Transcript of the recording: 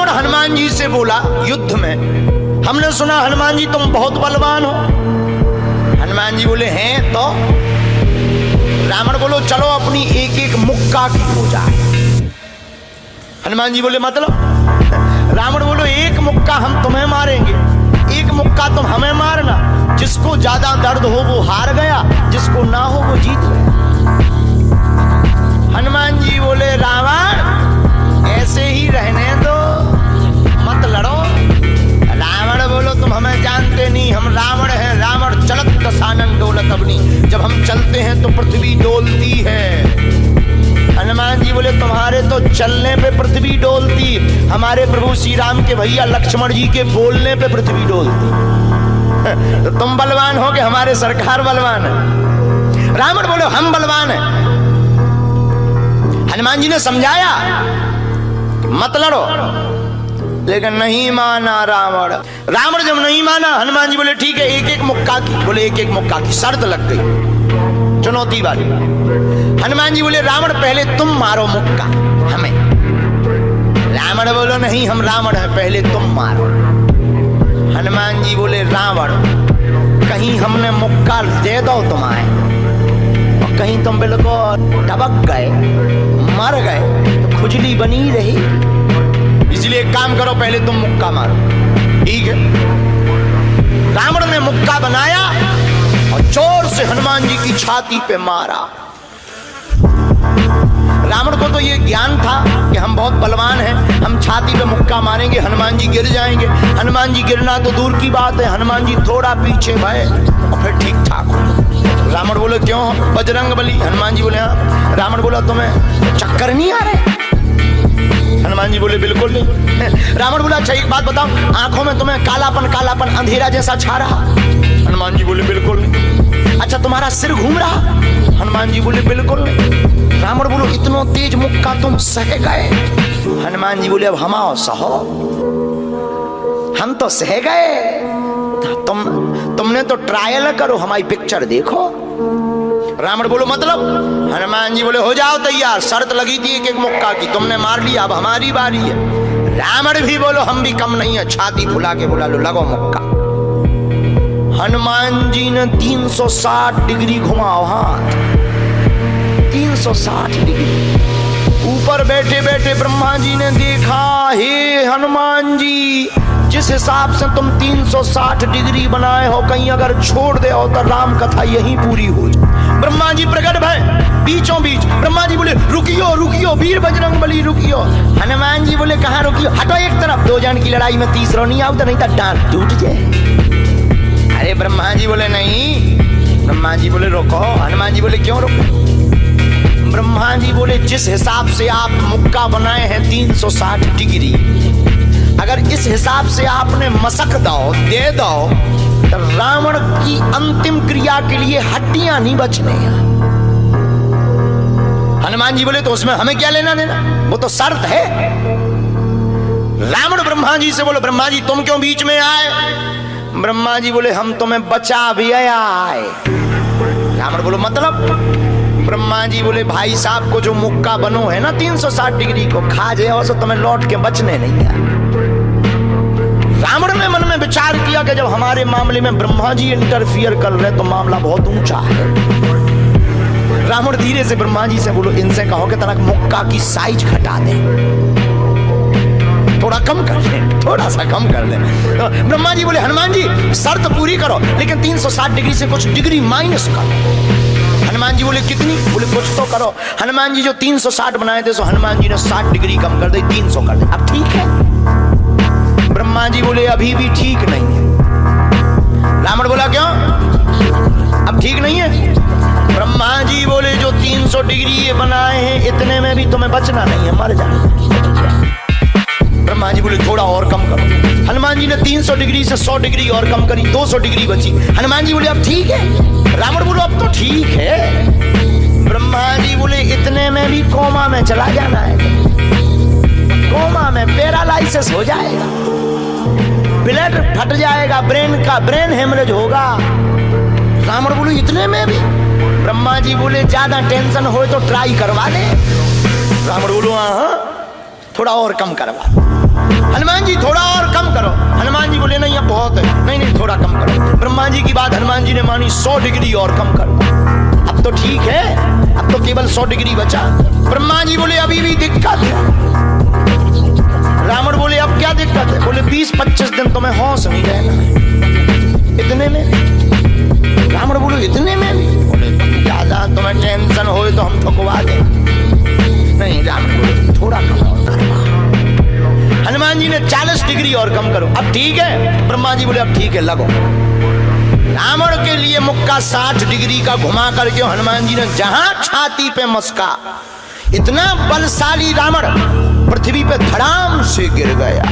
हनुमान जी से बोला युद्ध में, हमने सुना हनुमान जी तुम बहुत बलवान हो। हनुमान जी बोले हैं तो? रावण बोलो चलो अपनी एक एक मुक्का की हो जाए। हनुमान जी बोले मतलब? रावण बोलो एक मुक्का हम तुम्हें मारेंगे, एक मुक्का तुम हमें मारना। जिसको ज्यादा दर्द हो वो हार गया, जिसको ना हो वो जीत गया। हनुमान जी बोले रावण ऐसे ही रहने दो, मत लड़ो। रावण बोलो तुम हमें जानते नहीं, हम रावण हैं। रावण चलत दसानन डोलत अबनी, जब हम चलते हैं तो पृथ्वी डोलती है। हनुमान जी बोले तुम्हारे तो चलने पे पृथ्वी डोलती, हमारे प्रभु श्री राम के भैया लक्ष्मण जी के बोलने पे पृथ्वी डोलती। तो तुम बलवान हो कि हमारे सरकार बलवान है? रावण बोले हम बलवान हैं। हनुमान जी ने समझाया मत लड़ो, लेकिन नहीं माना रावण। रावण जब नहीं माना, हनुमान जी बोले ठीक है एक एक मुक्का की। बोले एक एक मुक्का की शर्त लग गई, चुनौती वाली। हनुमान जी बोले रावण पहले तुम मारो मुक्का हमें। रावण बोलो नहीं हम रावण हैं, पहले तुम मारो। हनुमान जी बोले रावण कहीं हमने मुक्का दे दो तुम्हारे और कहीं तुम बिल्कुल टबक गए, मर गए तो खुजली बनी रही, इसलिए एक काम करो पहले तुम मुक्का मारो। ठीक है। रावण ने मुक्का बनाया और जोर से हनुमान जी की छाती पे मारा। रावण को तो ये ज्ञान था कि हम बहुत बलवान हैं, हम छाती पे मुक्का मारेंगे हनुमान जी गिर जाएंगे। हनुमान जी गिरना तो दूर की बात है, हनुमान जी थोड़ा पीछे भय और फिर ठीक ठाक हो। रावण बोले क्यों बजरंग बली? हनुमान जी बोले हाँ। रावण बोला तुम्हें चक्कर नहीं आ रहे? हनुमान जी बोले बिल्कुल नहीं। रावण बोला अच्छा एक बात बताओ, आंखों में तुम्हें कालापन कालापन अंधेरा जैसा छा रहा? हनुमान जी बोले बिल्कुल नहीं। अच्छा तुम्हारा सिर घूम रहा? हनुमान जी बोले बिल्कुल नहीं। रावण बोलो इतना तेज मुक्का तुम सह गए? हनुमान जी बोले अब हम आओ सहो, हम तो सह गए, तुमने तो ट्रायल करो, हमारी पिक्चर देखो। रावण बोलो मतलब? हनुमान जी बोले हो जाओ तैयार, शर्त लगी थी एक एक मुक्का की, तुमने मार लिया, अब हमारी बारी है। रावण भी बोलो हम भी कम नहीं है, छाती फुला के बोला लो लगो मुक्का। हनुमान जी ने 360 डिग्री घुमाओ हाथ, 360 डिग्री। ऊपर बैठे बैठे ब्रह्मा जी ने देखा, हे हनुमान जी जिस हिसाब से तुम 360 डिग्री बनाए हो, कहीं अगर छोड़ दे हो तो राम कथा यहीं पूरी हो। ब्रह्मा जी प्रकट भय बीचों बीच। ब्रह्मा जी बोले रुकियो रुकियो वीर बजरंग बली रुकियो। हनुमान जी बोले कहाँ रुकियो? हटो एक तरफ, दो जन की लड़ाई में तीसरा नहीं आओ तो नहीं तो डांट टूट जाए। अरे ब्रह्मा जी बोले नहीं। ब्रह्मा जी बोले रोको। हनुमान जी बोले क्यों रोको? ब्रह्मा जी बोले जिस हिसाब से आप मुक्का बनाए हैं 360 डिग्री, अगर इस हिसाब से आपने मसक दो दे दो तो रावण की अंतिम क्रिया के लिए हड्डियां नहीं बचने। हनुमान जी बोले तो उसमें हमें क्या लेना देना, वो तो शर्त है। रावण ब्रह्मा जी से बोले ब्रह्मा जी तुम क्यों बीच में आए? ब्रह्मा जी बोले हम तुम्हें बचा भी आए। रावण बोलो मतलब? ब्रह्मा जी बोले भाई साहब को जो मुक्का बनो है ना 360 डिग्री को खा जाओ तो तुम्हें लौट के बचने नहीं है। रावण ने मन में विचार किया कि जब हमारे मामले में ब्रह्मा जी इंटरफियर कर रहे तो मामला बहुत ऊंचा है। रावण धीरे से ब्रह्मा जी से बोलो इनसे कहो कि तनक मुक्का की साइज घटा दे, थोड़ा कम कर दे, थोड़ा सा कम कर दे। तो ब्रह्मा जी बोले हनुमान जी शर्त पूरी करो लेकिन 360 डिग्री से कुछ डिग्री माइनस करो। हनुमान जी बोले कितनी? बोले कुछ तो करो। हनुमान जी जो 360 बनाए थे सो हनुमान जी ने 60 डिग्री कम कर दी, 300 कर दे। अब ठीक है? ब्रह्मा जी बोले अभी भी ठीक नहीं है। रावण बोला क्यों? अब ठीक नहीं है? ब्रह्मा जी बोले जो 300 डिग्री ये बनाए हैं इतने में भी तुम्हें बचना नहीं है, मर जाना। ब्रह्मा जी बोले थोड़ा और कम करो। हनुमान जी ने 300 डिग्री से 100 डिग्री और कम करी, 200 डिग्री बची। हनुमान जी बोले अब ठीक है? रावण बोलो अब तो ठीक है। ब्रह्मा जी बोले इतने में भी कोमा में चला जाना है, कोमा में पैरालाइसिस हो जाएगा, ब्लड फट जाएगा, ब्रेन हेमरेज होगा। रावण बोले इतने में भी? ब्रह्मा जी बोले ज्यादा टेंशन हो तो ट्राई करवा दे। रावण बोलो हाँ थोड़ा और कम करवा। हनुमान जी थोड़ा और कम करो। हनुमान जी बोले नहीं अब बहुत है, नहीं नहीं थोड़ा कम करो। ब्रह्मा जी की बात हनुमान जी ने मानी, 100 डिग्री और कम करो। अब तो ठीक है, अब तो केवल 100 डिग्री बचा। ब्रह्मा जी बोले अभी भी दिक्कत है। रावण बोले अब क्या दिक्कत है? बोले 20-25 दिन तो मैं होश नहीं रहना। इतने में? रावण बोले इतने में? बोले ज्यादा तुम्हें टेंशन हो तो हम ठुकवा दें। नहीं, रावण बोले थोड़ा कम और करवा। हनुमान जी ने 40 डिग्री और कम करो। अब ठीक है? ब्रह्मा जी बोले अब ठीक है, लगो। रावण के लिए मुक्का 60 डिग्री का घुमा करके हनुमान जी ने जहां छाती पे मस्का, इतना बलशाली रावण पृथ्वी पे धड़ाम से गिर गया।